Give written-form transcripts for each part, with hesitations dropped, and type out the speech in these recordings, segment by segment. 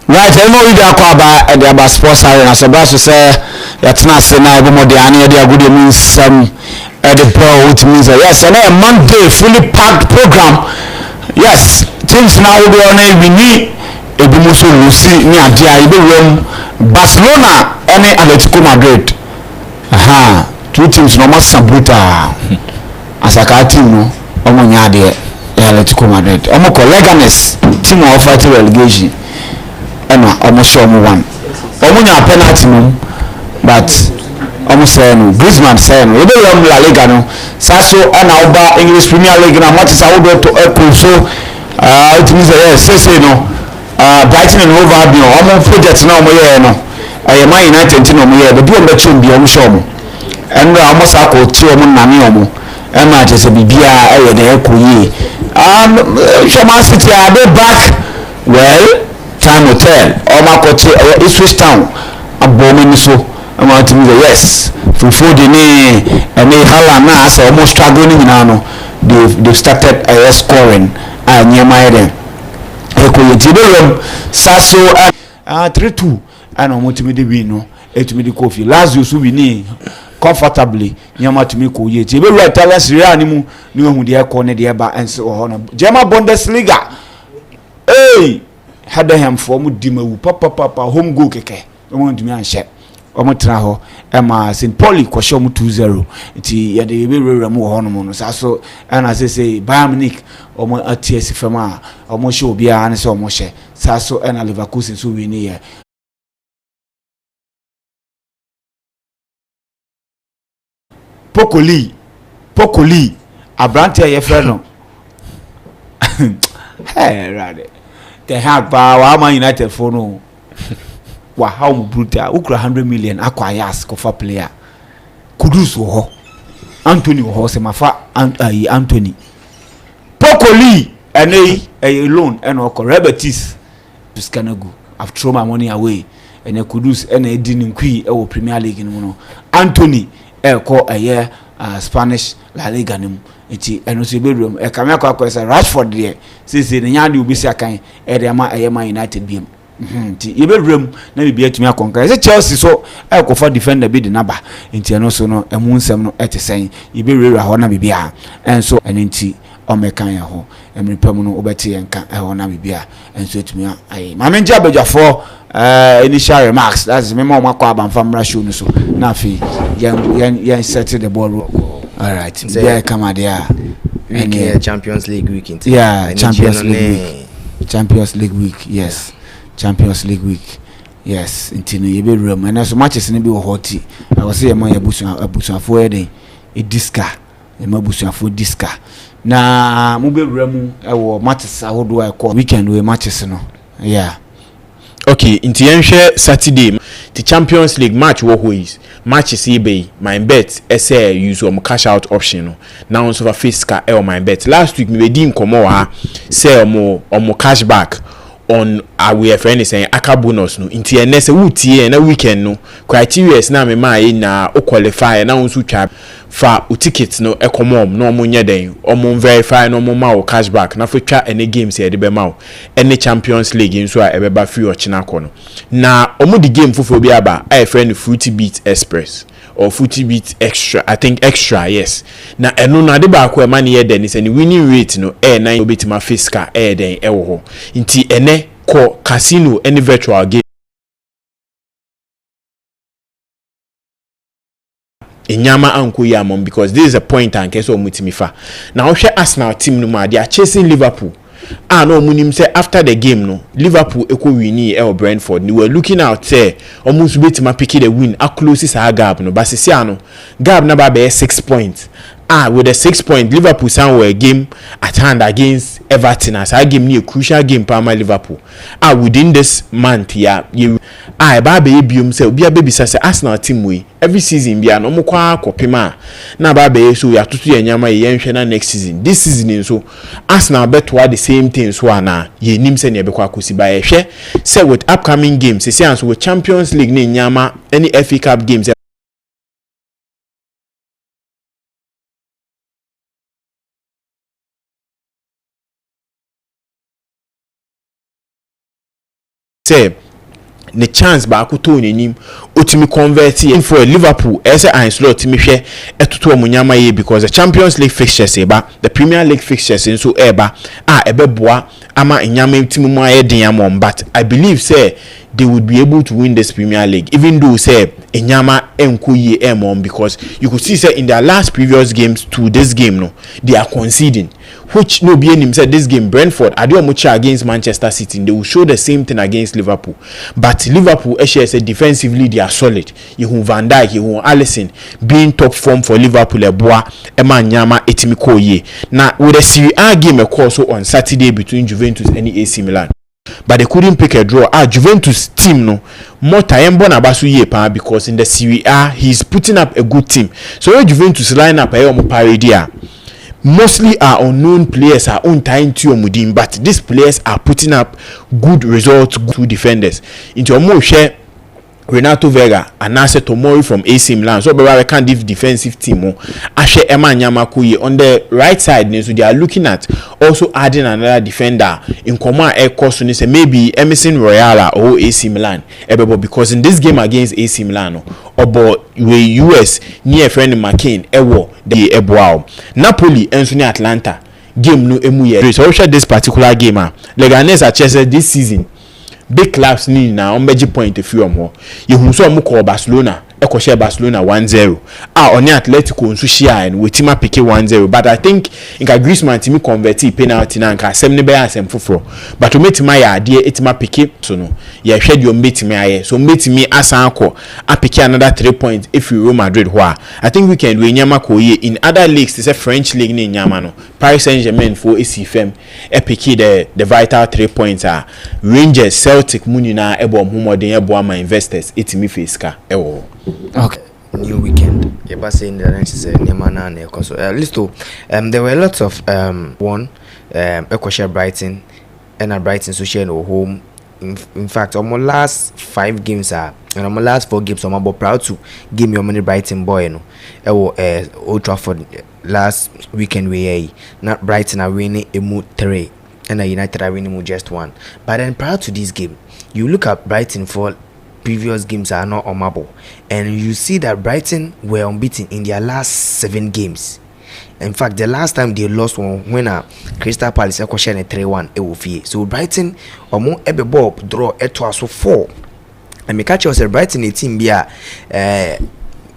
Right, I'm going to talk about sports arena. So, that's to say, that's not saying I have more than any other good means some the ball, which means yes, and a Monday fully packed program. Yes, things now will be on a we need a Bumuso Lucy near Dia Barcelona and Atletico Madrid. Aha, two teams no more sabuta as a car team no Omunyade Atletico Madrid. Omoko Leganes team of fighting relegation. Almost show me one. Omunya penalty no, but almost say no. Griezmann say no. We don't La Liga no. Saso and Alba English Premier League na matches I would to echo so. It means yes, say no. Brighton and Hove Albion. Almost project now mo here no. Man United no mo here. The do on the team be almost show me. And almost I could see omo nani omo. Emma just be bia e dey echo ye. Man City are they back? Well. Time will tell. Omakoche Ipswich Town abomin so want to yes for the name and they Halana as almost struggling now. They've started scoring and near them. Eko Sasso 3-2 and almost win no it me the coffee Lazio so we need comfortably nyama to me ko ye ti be right Italian Serie A ni mu ni hu de corner de ba ense ho no German Bundesliga had him for Mudimu, papa, home go keke. I want to me and share. Omotraho, Emma St. Pauli, Kwashomu 2-0. It's the way remove hormones. So, and as I say, Bayern Munich, Omo ATS Fema, Omo show be an so moshe. Sasso and a Leverkusen so we near. Pokoli, Abrante Yefreno. Hey, rather. The hack by Man United for no. Wow, how brutal. Ukra 100 million acquires for player. Kudus wo Anthony wo semafa Anthony. Pokoli and a loan and oko Rebetis to Scanago. I've thrown my money away and a Kudus and a din qui or Premier League in mono. Anthony call a year Spanish La Liga nim. Iti enosi bedroom e kamia kwa kwesa Rashford there sisi ne nyade obi sakan e de ma United biem nti ye bedroom na bibia atumi akonka se Chelsea so e kofa defender bi de naba nti eno so no emu nsem no etesen ye berura ho na bibia enso ene nti o mekan ya ho emrepam no obeti enka e ho na bibia enso etumi ayi ma menja abadwafo initial remarks that's me ma kwa abamfamra show no so na afi yen set the ball. All right. Yeah, come on there. Champions League week. Yeah, Champions League week. Yes, Champions League week. Yes, into the room. And as much as be hot, I was saying my abusa for a disca, a mabusa for disca. Na mobile room. I will matches. How do I call weekend with matches? No, yeah. Okay, into the Saturday, the Champions League match is match is eBay. MYBET essay use cash out option. Now so for fiscal MYBET. Last week we dim komo say more cash back on our friend saying aka bonus no. Into next week na weekend no. Criteria is na me na o qualify na unsu twa fa o tickets no ekomom no omo nye den omo verify no omo ma o cashback na for twa any games e de be ma o any Champions League nso a ebeba free o china ko no na omo di game fofo bi aba a friend Fruity Beat Express or Fruity Beat Extra, I think extra, yes. Na eno na de ba ko e ma ne ye den is any winning rate no na obetima fiscal den e wo ho nti ene ko casino any virtual game Enyama anko yamon because this is a point and case omutimifa. Now she Arsenal team no ma they are chasing Liverpool. No munim say after the game no Liverpool eko wini e Brentford. They were looking out say almost betima pick the win a closest a gap no but see ano gap na ba be 6 points. With a 6 point Liverpool somewhere game at hand against Everton as a game near crucial game for Liverpool. Within this month yeah you ba be biom say obi baby say Arsenal team we every season bia no mo kwa kopima na ba be so ya tutu enyama ye nhwe na next season this season so Arsenal bet the same thing so na ye nim say ne be kwa kosi ba ye hwe say with upcoming games say so with Champions League ni nyama any FA Cup games say the chance baako to n'anim otimi convert in for Liverpool as a slot timi hwe etoto omunyama ye because the Champions League fixtures eba the Premier League fixtures nso eba ebeboa ama nyama timi mu aye den amon, but I believe say they would be able to win this Premier League even though say enyama enkoye emon, because you could see say in their last previous games to this game no they are conceding, which no be him said this game Brentford adeomucha against Manchester City they will show the same thing against Liverpool, but Liverpool say defensively they are solid. You Van Dijk, you Alisson being top form for Liverpool eboa ema nyama etimi koye. Now with the Serie A game also on Saturday between Juventus and AC Milan, but they couldn't pick a draw. Juventus team no more time bona basu ye pa, because in the Serie A he's putting up a good team. So when Juventus line up ayo mo paradia mostly are unknown players are on time to Omudim, but these players are putting up good results, good defenders. Into a more share Renato Vega and Nase Tomori from AC Milan. So we can give defensive team Ashe Emma Nyamakuye on the right side. So they are looking at also adding another defender in command air course say maybe Emerson Royala or AC Milan. Because in this game against AC Milan or US near friend McCain ewo the Eboao Napoli and Sunni Atlanta game no emuye. So this particular game Leganes at Chelsea this season big clubs ni na on meji point a few more. You who saw Muko Barcelona, Echo share Barcelona 1-0. On the Atletico nso share and with Tima Pique 1-0. But I think in Griezmann Timi converti penalty na nka 7 be asem foforo. But to meet my idea Tima Pique so no. Ya share your meet me aye. So meet me asanko a Pique another 3 points if you Real Madrid wa. I think we can do nyama ko ye in other leagues. It's a French league ni nyama no. Paris Saint-Germain for ACFM Pique the vital 3 points are Rangers Celtic munina ebo momoden ebo my investors etimi fiska ewo. Okay. New weekend. Yeba saying the next is Nemana na Ekoso. Listo. There were lots of Ekosha Brighton and Brighton so share no home. In fact, on my last 5 games and on my last 4 games, I'm about proud to give me your money Brighton boy no. Old Trafford last weekend we not Brighton are winning emu 3 and United are winning just 1. But then prior to this game, you look at Brighton for previous games are not unmable, and you see that Brighton were unbeaten in their last 7 games. In fact, the last time they lost one when Crystal Palace question a 3-1 ewofie. So Brighton omo ebe ball draw eto so 4. And me catch us Brighton a team bia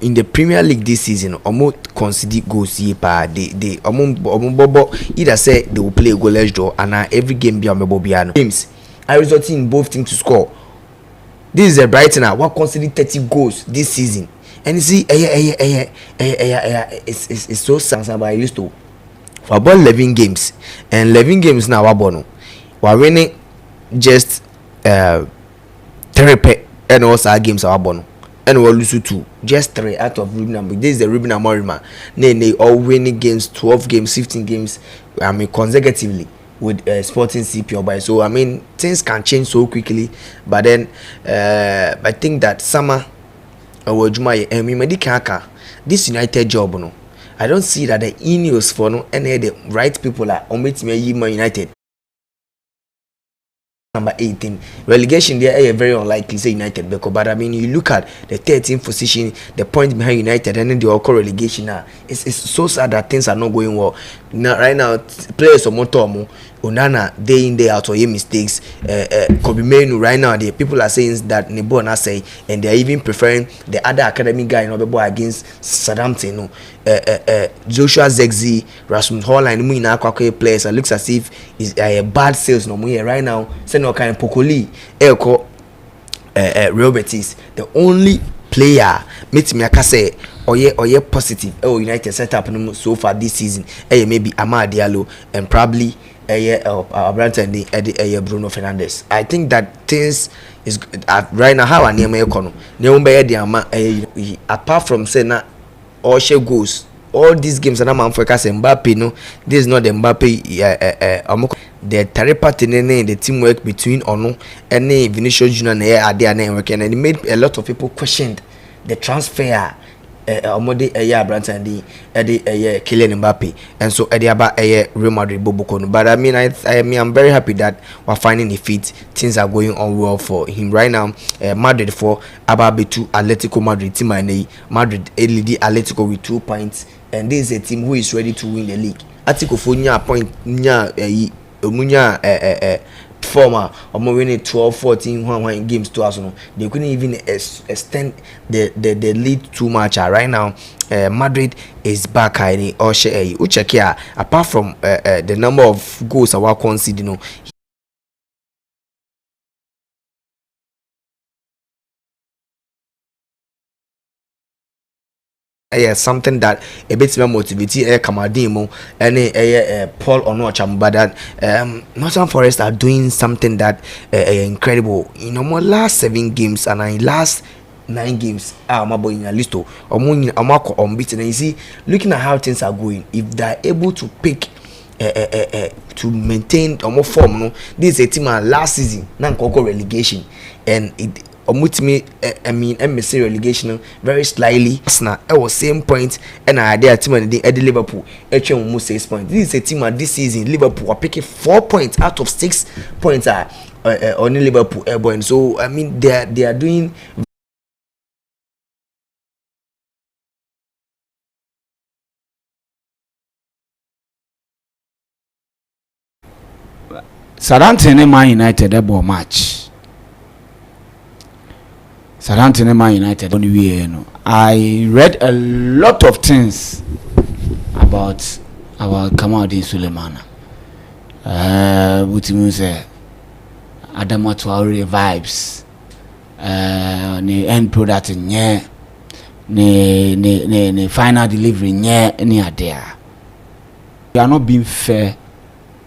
in the Premier League this season omo concede goals ye pa they omo bobo either say they will play a goalless draw and every game be omo biano games I resulting in both teams to score. This is a Brighton what conceded 30 goals this season. And you see, it's so sad. But I used to for about 11 games, and 11 games now we're winning just 3 and also our games are bono, and we'll lose 2, just 3 out of Ruben Amorim. This is the Ruben Amorim. They all winning games, 12 games, 15 games. I mean consecutively with Sporting CP by. So I mean things can change so quickly. But then I think that summer. This United job no, I don't see that the Ineos for no any the right people are on meet me United. Number 18 relegation there are very unlikely say United because but I mean you look at the 13th position, the point behind United and then the occur relegation now. It's so sad that things are not going well now. Right now players of Motomo Onana day in day out or mistakes Kobe Menu right now the people are saying that Nebo na say and they're even preferring the other academy guy in Obebo against Southampton no Joshua Zexi Rasmus Holland mu ina akwa players and looks as if is a bad sales no mu right now say no kind Pokoli Elko Real Betis the only player meet me akase oye positive United setup no so far this season maybe Amad Diallo and probably Brandon Bruno Fernandes. I think that things is right now how Anema Econo. Apart from saying that all she goes, all these games and I'm for Mbappe no, this is not the Mbappe the telepathy the teamwork between Ono and Vinicius Junior are there and it made a lot of people questioned the transfer omode Branton di Kylian Mbappe, and so about Real Madrid Boboko. But I mean, I'm very happy that we're finding a fit. Things are going on well for him right now. Madrid for Ababe to Atletico Madrid team, and Madrid lead Atletico with 2 points, and this is a team who is ready to win the league. Atletico for point former winning 12-14 games to us. They couldn't even extend the lead too much. Right now, Madrid is back. Check here. Apart from the number of goals our conceded, something that a bit more motivating Kamadimo and Paul Onocham, but that Northern Forest are doing something that incredible. In more last 7 games and in last 9 games, I'm about in a list of unbeaten. And you see, looking at how things are going, if they're able to pick to maintain or more form, no, this is a team last season, non-conquer relegation, and it. Omutimi MSC relegation very slightly. Arsenal was same point, and I idea team and the Liverpool almost 6 points. This is a team this season. Liverpool are picking 4 points out of 6 points on Liverpool airborne. So I mean they are doing. Southampton Man United airborne match. Southampton Man United. I read a lot of things about Kamaldeen Sulemana. What means Adama Traore vibes. The end product nye. The final delivery nye any there. We are not being fair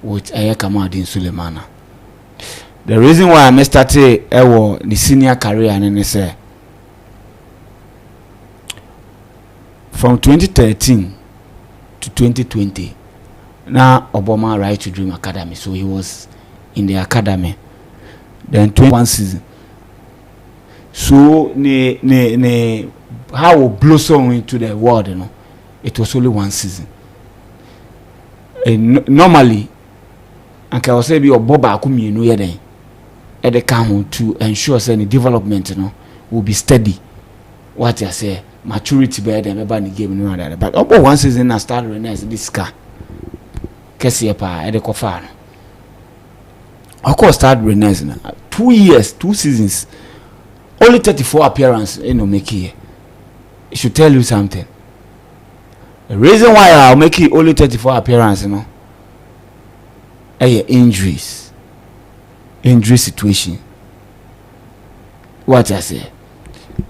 with Kamaldeen Sulemana. The reason why I started the senior career and say from 2013 to 2020 now Obama Right to Dream Academy, so he was in the academy. Then 21 season. So how we blossom into the world, it was only 1 season. And normally, and I will say be Boba Akumi no at the camp to ensure that the development will be steady. What I say, maturity better than ever in the game. But about 1 season I started with this car. Kesiepa at the Kofar. Of course, start with 2 years, 2 seasons, only 34 appearances in make it. It should tell you something. The reason why I'll make it only 34 appearances, injuries. Injury situation. What I say,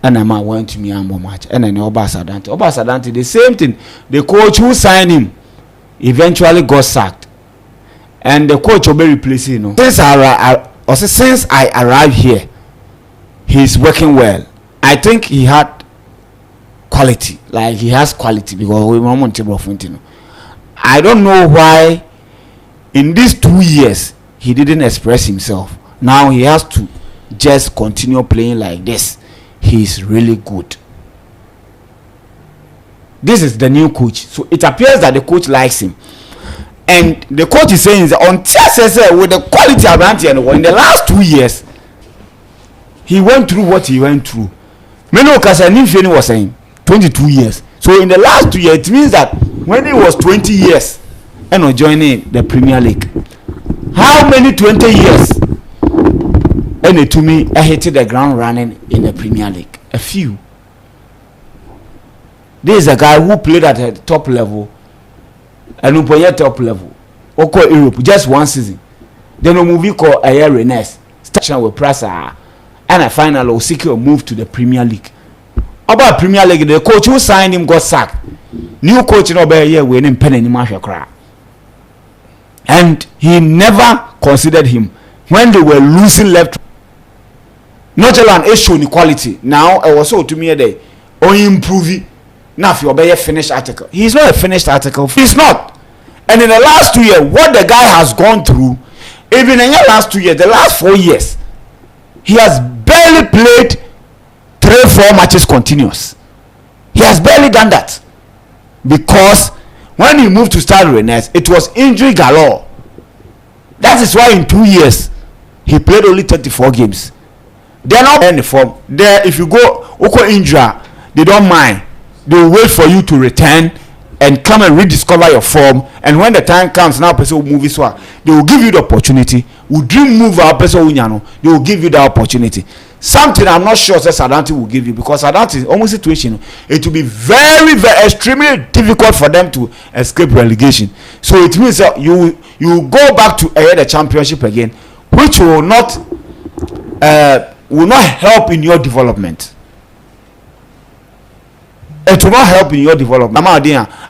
and I'm went to me match, and then Obasadante, the same thing. The coach who signed him eventually got sacked, and the coach will be replacing. Since I arrived here, he's working well. I think he had quality, like he has quality because we want to. I don't know why in these 2 years. He didn't express himself. Now he has to just continue playing like this. He's really good. This is the new coach. So it appears that the coach likes him. And the coach is saying that on TSS with the quality advantage in the last 2 years, he went through what he went through. Meno Kasanifeni was saying 22 years. So in the last 2 years, it means that when he was 20 years and joining the Premier League. How many 20 years? And to me, I hit the ground running in the Premier League. A few. This is a guy who played at the top level and who played at top level. Oko Europe, just 1 season. Then a movie called Ayer Rennes, starting with Prasa, and a final Osiki move to the Premier League. About Premier League, the coach who signed him got sacked. New coach in over a year winning pen in Mashakra. And he never considered him when they were losing left. Not an issue in quality. Now I was so to me a day or improving. Now if you're a finished article, he's not a finished article. He's not. And in the last 2 years, what the guy has gone through, even in the last 2 years, the last 4 years, he has barely played 3-4 matches continuous. He has barely done that because when he moved to Stade Rennais, it was injury galore. That is why in 2 years he played only 34 games. They are not in the form. There, if you go injury, they don't mind. They will wait for you to return and come and rediscover your form. And when the time comes, now person will move this one. They will give you the opportunity. Will dream move our person they will give you the opportunity. Something I'm not sure Sadanti will give you, because Sadanti is almost situation. It will be very, very extremely difficult for them to escape relegation. So it means that you go back to the championship again, which will not help in your development. It will not help in your development.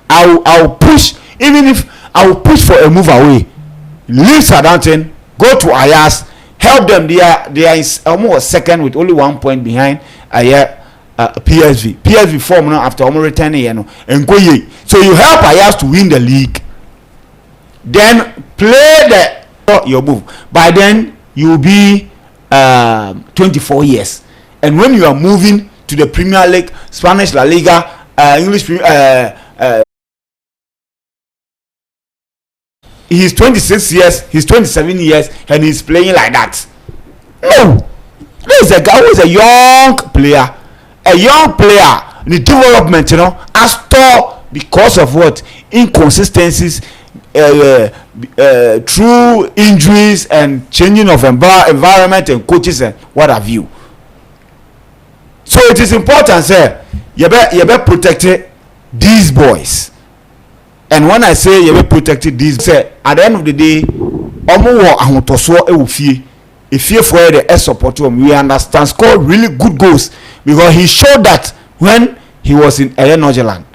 I will push, even if I will push for a move away. Leave Southampton, go to Ajax, help them. They are almost second with only 1 point behind PSV. PSV form now after almost returning, and go ye. So you help Ajax to win the league. Then play your move. By then you will be 24 years, and when you are moving to the Premier League, Spanish La Liga, English he's 26 years, he's 27 years, and he's playing like that. No, this is a guy who is a young player, the development, as because of what inconsistencies, through injuries and changing of environment and coaches and what have you. So it is important, sir. You better protect these boys. And when I say you better protect these, say at the end of the day, if you for the support him, we understand score really good goals, because he showed that when he was in Northern.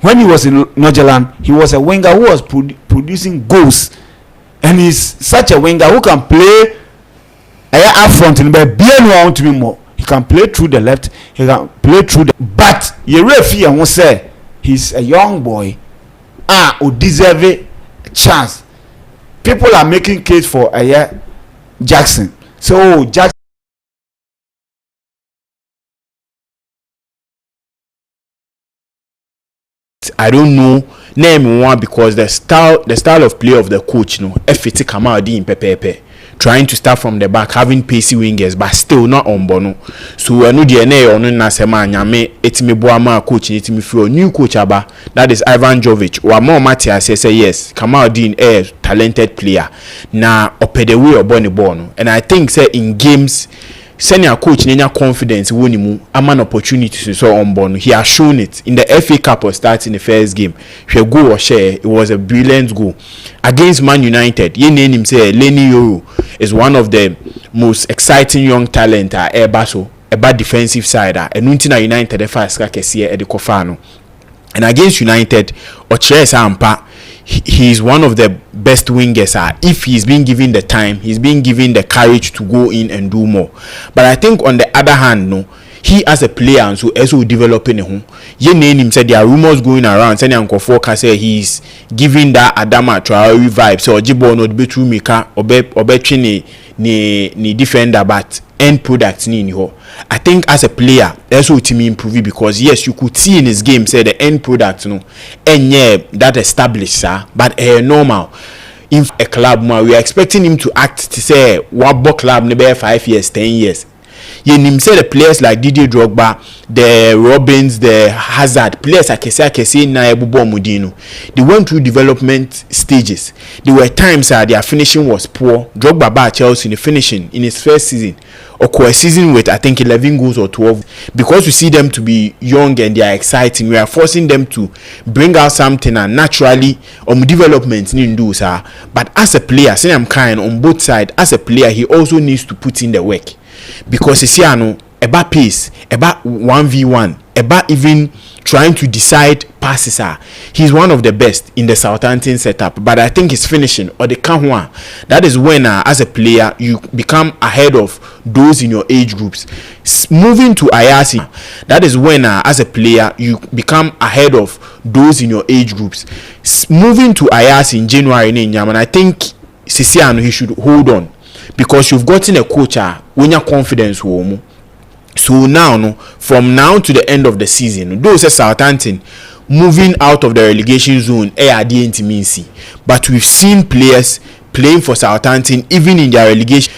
When he was in Northern, he was a winger who was producing goals, and he's such a winger who can play up front and to be more. He can play through the left, he can play through the, but you referee won't say he's a young boy who deserve a chance. People are making case for Jackson. So Jackson, I don't know name one, because the style of play of the coach, FT Kamadi in Pepe, trying to start from the back, having pacey wingers, but still not on bono. So I know DNA on Nasema Nyame, etimi boama coach, etimi feel new coach aba, that is Ivan Jovic. Or more Matias say yes, Kamaldeen a talented player. Now opede way or bonny bono. And I think say in games, senior coach nenya confidence wonimu ama an opportunity to so on bono. He has shown it in the FA Cup or starting the first game. She go or share, it was a brilliant goal against Man United. Ye name him say Lenny Yoro is one of the most exciting young talent at Airbaso, a bad defensive side and Nuntina United the first Kakesi at the Kofano. And against United, Oches Ampa, he is one of the best wingers. If he's being given the time, he's being given the courage to go in and do more. But I think on the other hand, he as a player and so also developing him. Ye name him said there are rumors going around saying Uncle Foka say he's giving that Adama Traore vibe. So Jibo no be true maker obe ni defender, but end product ni ho. I think as a player also to me improve, because yes, you could see in his game say the end product and that established sir, but normal. In a club we are expecting him to act to say what club maybe 5 years 10 years. You say the players like Didier Drogba, the Robins, the Hazard, players like Kese na Ebubo Mudino. They went through development stages. There were times their finishing was poor. Drogba by Chelsea in the finishing in his first season, or a season with I think 11 goals or 12. Because we see them to be young and they are exciting, we are forcing them to bring out something, and naturally development need do sir. But as a player, say I'm kind on both sides. As a player, he also needs to put in the work. Because it's about pace, about 1v1, about even trying to decide passes. He's one of the best in the Southampton setup, but I think his finishing or the Kanhua, that is when as a player you become ahead of those in your age groups. Moving to Ayasi, that is when as a player you become ahead of those in your age groups. Moving to Ayasi in January, and I think Sisiano he should hold on. Because you've gotten a coach when your confidence will So now, no, from now to the end of the season, those are Southampton moving out of the relegation zone, but we've seen players playing for Southampton even in their relegation.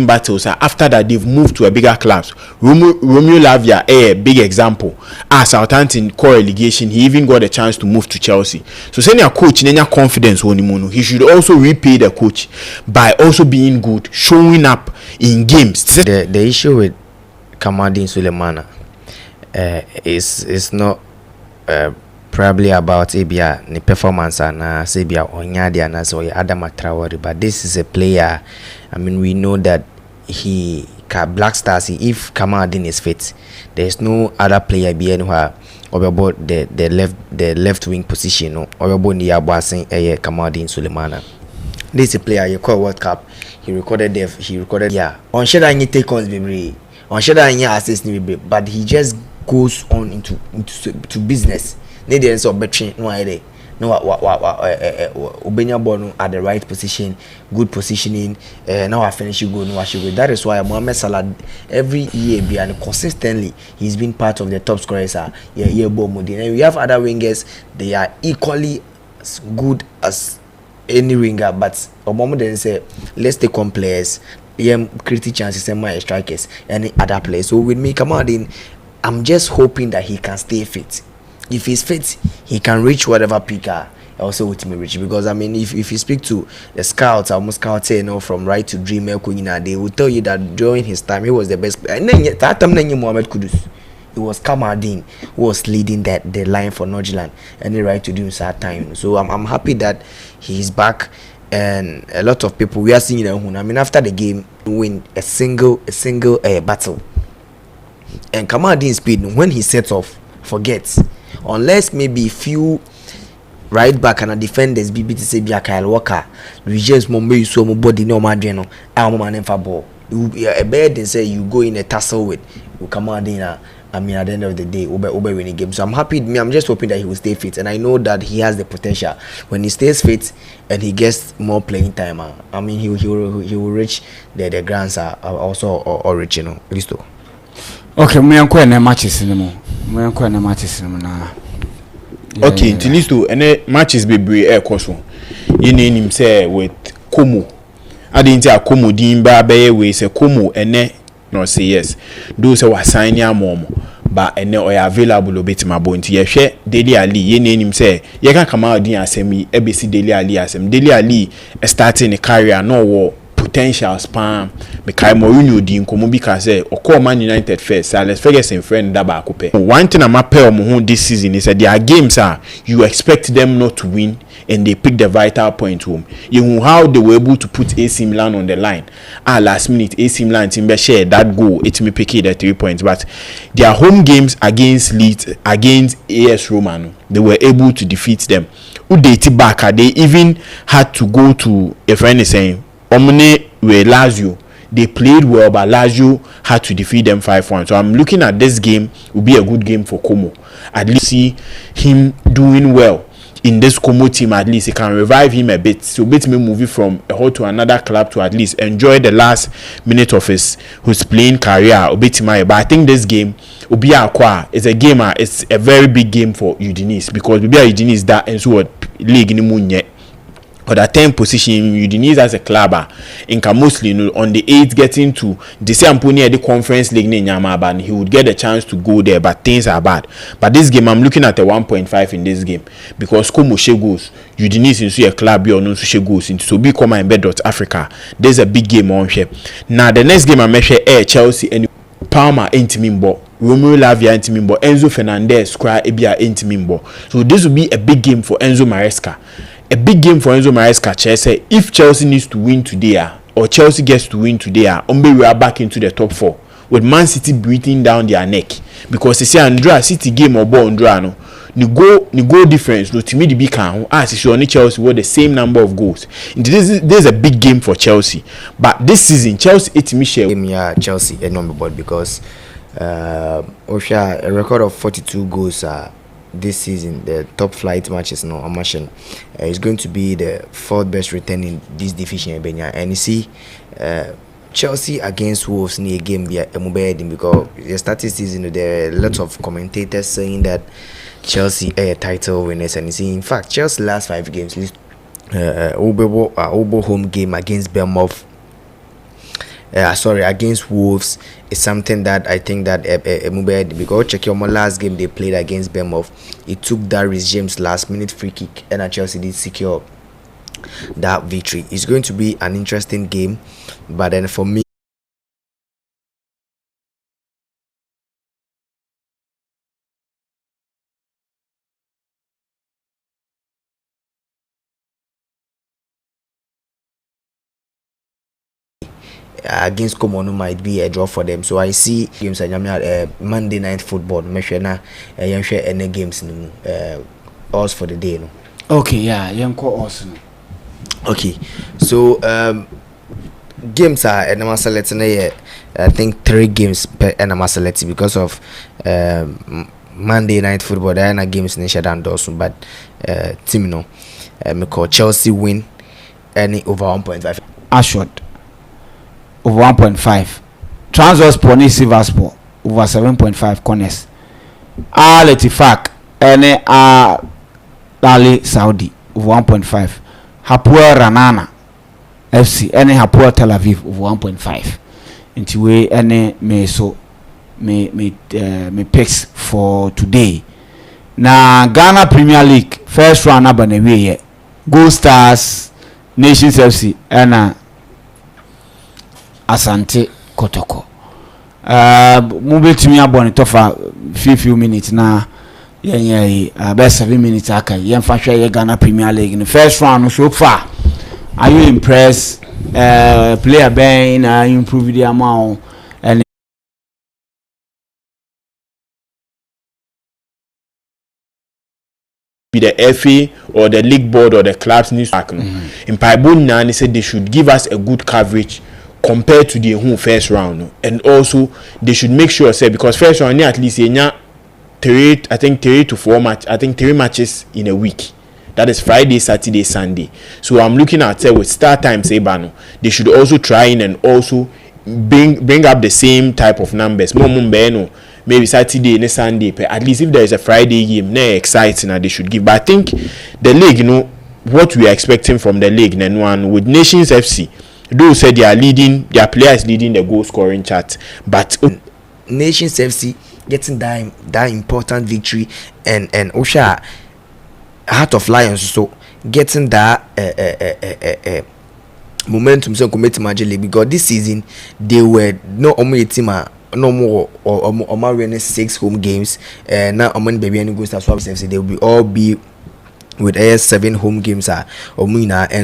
Battles after that they've moved to a bigger clubs. Romeo Lavia, a big example. Southampton core relegation, he even got a chance to move to Chelsea. So sending a coach in any confidence, he should also repay the coach by also being good, showing up in games. The issue with Kamaldeen Sulemana is not probably about Abia the performance and Sabia or Nyadi and as well Adama Traore, but this is a player. I mean, we know that he Black Stars. If Kamaldeen is fit, there's no other player being where or about the left wing position or about the Abasin Kamaldeen Sulemana. This is a player you call World Cup. He recorded on Shada any take ons be on Shada any assist but he just goes on into business. Need the answer between no idea. No Ubenya Bono at the right position, good positioning. Now I finish you go, no I should go. That is why Mohamed Salah every year and consistently he's been part of the top scorers. And we have other wingers, they are equally as good as any winger, but a moment then say let's take on players, creative chances and my strikers, any other players. So with me, Kamaldeen, I'm just hoping that he can stay fit. If he's fit, he can reach whatever peak also with me reach. Because I mean, if you speak to the scouts, almost scouts from right to dream, they will tell you that during his time he was the best player. And then that time Mohamed Kudus, it was Kamaldeen who was leading the line for Northland and the right to do that time. So I'm happy that he's back, and a lot of people we are seeing that. I mean, after the game, win a single battle, and Kamaldeen speed when he sets off, forgets. Unless maybe few right back and a defenders BBT say be a Kyle Walker, Regis Mombe so mo body no madreno, man for ball. You a bed and say you go in a tussle with Kamaldeen. I mean, at the end of the day, Ube winning game. So I'm happy. I'm just hoping that he will stay fit, and I know that he has the potential. When he stays fit and he gets more playing time, I mean, he will reach the grants are also original. Listo. Okay, me and Kwen matches in the now. Okay, to listo and matches be brave course. You name him say with Como. I didn't say Como Dimba Bay we say Como and no say yes. Those who are signing your mom, but and now are available bit my bone to share Daily Ali. Ye name him say, you can come out in SME, ABC Daily Ali as him. Daily Ali starting a career, no war. Potential spam me kai Mourinho di nkomo bi ka say okọ Man United first Alex Ferguson friend da ba akopɛ. One thing I'm appeal on this season is that there are games you expect them not to win and they pick the vital point home. You know how they were able to put AC Milan on the line. Last minute AC Milan team share that goal, it may pick the 3 points, but their home games against Leeds, against AS Roma, they were able to defeat them. Udeti Baka, they even had to go to a friend is saying Omne were Lazio. They played well, but Lazio had to defeat them 5-1. So I'm looking at this game will be a good game for Como. At least see him doing well in this Como team. At least it can revive him a bit. So bit me moving from a whole to another club to at least enjoy the last minute of his playing career. But I think this game will be it's a game. It's a very big game for Udinese because Udinese that and so league in the moon yet. Or that 10th position Udinese as a club in mostly on the 8th getting to the same near the Conference League in Yamaba, and he would get a chance to go there, but things are bad. But this game I'm looking at a 1.5 in this game because Como she goes Udinese into a club or no she goes into so be come MYBET.AFRICA. There's a big game on here. Now the next game I measure Chelsea and Palmer Intimimbo, Romeo Lavia Intimimbo, Enzo Fernandez Cry Ebia Intimimbo. So this will be a big game for Enzo Maresca. A big game for Enzo Maresca. Say if Chelsea needs to win today, or Chelsea gets to win today, we are back into the top 4 with Man City breathing down their neck because they say Andrea City game or ball Andrea no. The goal difference no to me the big can as only Chelsea with the same number of goals. This is a big game for Chelsea, but this season Chelsea Chelsea a number board because a record of 42 goals this season, the top flight matches no Amashin is going to be the fourth best return in this division and you see Chelsea against Wolves near game MYBET, because the starting season there are lots of commentators saying that Chelsea are title winners, and you see in fact Chelsea last 5 games Obo home game against Bournemouth against Wolves is something that I think that MYBET, because check your last game they played against Bournemouth, it took that Reece James last minute free kick and Chelsea did secure that victory. It's going to be an interesting game, but then for me against Comono might be a draw for them. So I see games Monday night football any games us for the day no. Okay, yeah, us. Okay, so games are enema selecting I think 3 games per enema selecting because of Monday night football. There are games in Shadan Dawson, but team no me call Chelsea win any over 1.5 assured over 1.5. Transport ni Silversport over 7.5 corners. Al-Ettifaq any Al Saudi over 1.5. Hapoel Ranana FC any Hapoel Tel Aviv over 1.5. Into way any me picks for today. Na Ghana Premier League first round abane Gold Stars, Nations FC and Asante Kotoko. Mubetumi abone tofa few minutes na about 7 minutes aka yemfa hwe Ghana Premier League in the first round so far. Are you impressed? Player ben improve the amount and be the FA or the league board or the clubs news in Paibon Nani said they should give us a good coverage compared to the whole first round, and also they should make sure say because first round at least 3 to 4 match, I think 3 matches in a week. That is Friday, Saturday, Sunday. So I'm looking at with start time say bano, they should also try in and also bring up the same type of numbers. Maybe Saturday and Sunday, but at least if there is a Friday game, exciting they should give. But I think the league, what we are expecting from the league, and one with Nations FC. Those said they are leading, their players leading the goal scoring chart, but Nations FC getting that important victory and Osha Heart of Lions so getting that momentum so commit majorly, because this season they were no only team no more or winning 6 home games now among baby and Gold Stars FC they will all be with 7 home games and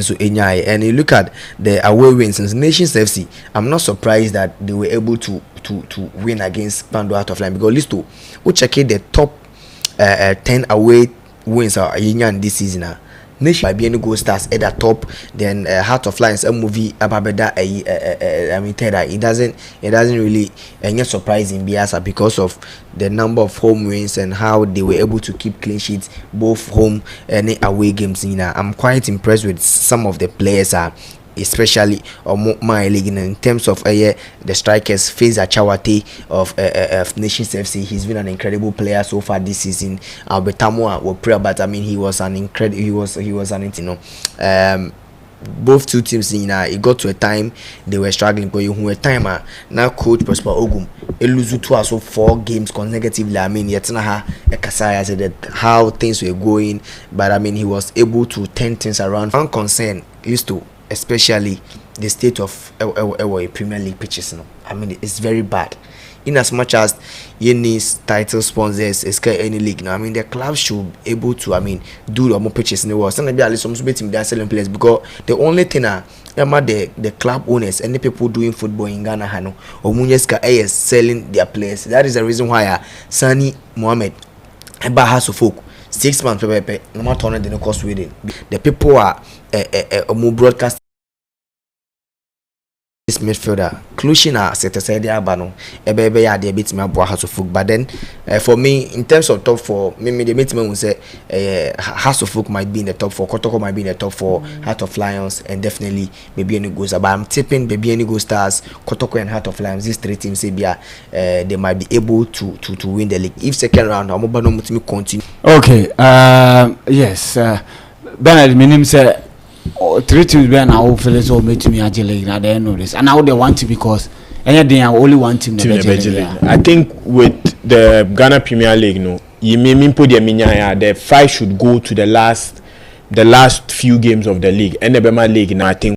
so and you look at the away wins since Nations FC. I'm not surprised that they were able to win against Pando Heart of Lion, because list to we check the top 10 away wins are this season. Nation by being Gold Stars at the top, then Heart of Lions a movie ababeda I mean it doesn't really get surprising because of the number of home wins and how they were able to keep clean sheets both home and away games. I'm quite impressed with some of the players especially my league in terms of the strikers. Feza Chawate of Nations FC, he's been an incredible player so far this season. Albertamwa will pray, but I mean he was an incredible both two teams it got to a time they were struggling, but you were timer now coach Prosper Ogum eluzu to so 4 games consecutively. I mean yet Kasaya said that how things were going, but I mean he was able to turn things around. One concern used to especially the state of our Premier League pitches. I mean it's very bad. In as much as any title sponsors is any league now, I mean the club should be able to do more pitches in the world. Some be some betting they are selling players, because the only thing the club owners and the people doing football in Ghana or Munyeska is selling their players. That is the reason why Sani Mohammed Eba has of folk 6 months no matter the cost with it. The people are more broadcast this midfielder Clushin set aside Abano, ebe ya de bit me abo House of Folk. But then for me, in terms of top 4, me the meet me will say House of Folk might be in the top 4, Kotoko might be in the top 4, Heart of Lions, and definitely maybe any goes. But I'm tipping maybe any go Stars, Kotoko and Heart of Lions. These 3 teams, they might be able to win the league. If second round, I'm about to continue. Okay, yes, Bernard, my name say 3 teams be na all fellas all make me a league at the end of this, and now they want to because anything only one team league. I think with the Ghana Premier League, no, you may put the 5 should go to the last few games of the league, and the Bema League. Now I think